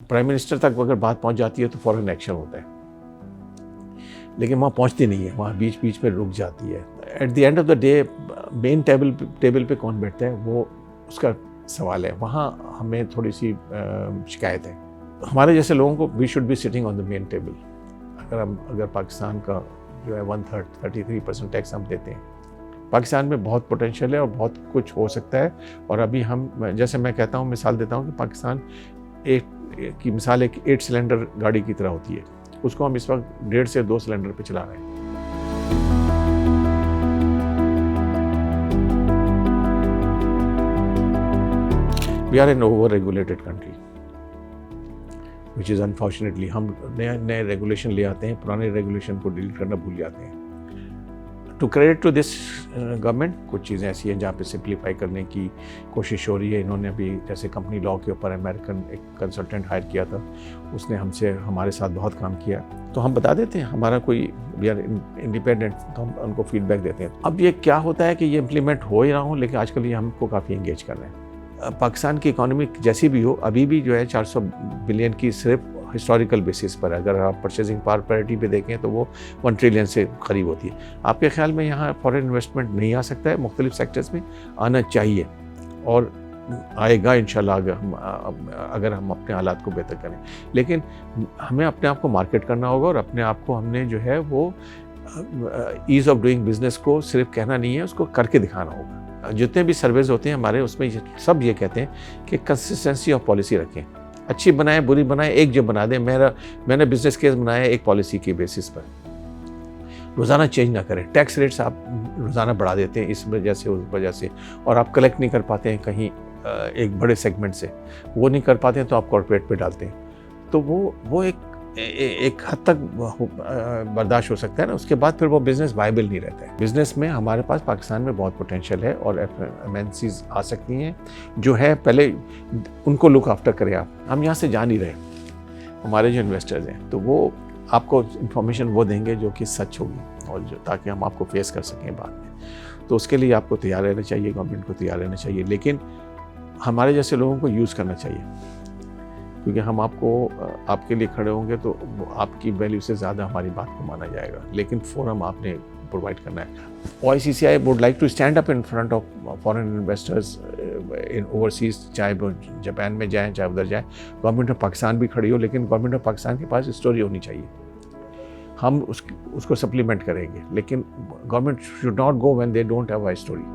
Prime minister تک اگر بات پہنچ جاتی ہے تو فوراً ایکشن ہوتا ہے، لیکن وہاں پہنچتی نہیں ہے، وہاں بیچ بیچ میں رک جاتی ہے. At the end of the day main table پہ کون بیٹھتا ہے وہ اس کا سوال ہے. وہاں ہمیں تھوڑی سی شکایت ہے. ہمارے جیسے لوگوں کو we should be sitting on the main table. اگر پاکستان کا جو ہے 33% ٹیکس ہم دیتے ہیں، پاکستان میں بہت پوٹینشیل ہے اور بہت کچھ ہو سکتا ہے. اور ابھی ہم جیسے میں کہتا ہوں، مثال دیتا ہوں کہ پاکستان کی مثال ایک 8 سلنڈر گاڑی کی طرح ہوتی ہے، اس کو ہم اس وقت 1.5 سے 2 سلنڈر پہ چلا رہے ہیں. We are an over-regulated country, which is unfortunately ہم نئے ریگولیشن لے آتے ہیں، پرانے ریگولیشن کو ڈیلیٹ کرنا بھول جاتے ہیں. To credit to this government کچھ چیزیں ایسی ہیں جہاں پہ سمپلیفائی کرنے کی کوشش ہو رہی ہے. انہوں نے بھی جیسے کمپنی لاء کے اوپر امریکن ایک کنسلٹنٹ ہائر کیا تھا، اس نے ہمارے ساتھ بہت کام کیا. تو ہم بتا دیتے ہیں ہمارا کوئی وی آر انڈیپینڈنٹ، تو ہم ان کو فیڈ بیک دیتے ہیں. اب یہ کیا ہوتا ہے کہ یہ امپلیمنٹ ہو ہی رہا ہوں، لیکن آج کل یہ ہم کو کافی انگیج کر رہے ہیں. پاکستان کی اکانومی جیسی بھی ہو، ابھی بھی جو ہے 400 بلین کی صرف ہسٹوریکل بیسس پر، اگر آپ پرچیزنگ پاور پیرٹی پہ دیکھیں تو وہ 1 ٹریلین سے قریب ہوتی ہے. آپ کے خیال میں یہاں فورن انویسٹمنٹ نہیں آ سکتا ہے؟ مختلف سیکٹرز میں آنا چاہیے اور آئے گا انشاءاللہ اگر ہم اپنے حالات کو بہتر کریں. لیکن ہمیں اپنے آپ کو مارکیٹ کرنا ہوگا، اور اپنے آپ کو ہم نے جو ہے وہ ایز آف ڈوئنگ بزنس کو صرف کہنا نہیں ہے، اس کو کر کے دکھانا ہوگا. جتنے بھی سرویز ہوتے ہیں ہمارے، اس میں سب یہ کہتے ہیں کہ کنسسٹنسی آف پالیسی رکھیں، اچھی بنائیں بری بنائیں، ایک جو بنا دیں. میں نے بزنس کیس بنایا ایک پالیسی کی بیسس پر، روزانہ چینج نہ کریں. ٹیکس ریٹس آپ روزانہ بڑھا دیتے ہیں اس وجہ سے اس وجہ سے، اور آپ کلیکٹ نہیں کر پاتے ہیں کہیں ایک بڑے سیگمنٹ سے، وہ نہیں کر پاتے ہیں تو آپ کارپوریٹ پہ ڈالتے ہیں. تو وہ ایک حد تک برداشت ہو سکتا ہے نا، اس کے بعد پھر وہ بزنس وائبل نہیں رہتا ہے. بزنس میں ہمارے پاس پاکستان میں بہت پوٹینشیل ہے، اور ایمنسیز آ سکتی ہیں جو ہے، پہلے ان کو لک آفٹر کریں آپ. ہم یہاں سے جا نہیں رہے، ہمارے جو انویسٹرز ہیں تو وہ آپ کو انفارمیشن وہ دیں گے جو کہ سچ ہوگی، اور تاکہ ہم آپ کو فیس کر سکیں بعد میں. تو اس کے لیے آپ کو تیار رہنا چاہیے، گورنمنٹ کو تیار رہنا چاہیے، لیکن ہمارے جیسے لوگوں کو یوز کرنا چاہیے، کیونکہ ہم آپ کے لیے کھڑے ہوں گے تو آپ کی ویلیو سے زیادہ ہماری بات کو مانا جائے گا. لیکن فورم آپ نے پرووائڈ کرنا ہے. OICCI would like to stand up in front of foreign investors in overseas، چاہے وہ جاپان میں جائیں چاہے ادھر جائیں. گورنمنٹ آف پاکستان بھی کھڑی ہو، لیکن گورنمنٹ آف پاکستان کے پاس اسٹوری ہونی چاہیے. ہم اس کو سپلیمنٹ کریں گے، لیکن government should not go when they don't have a story.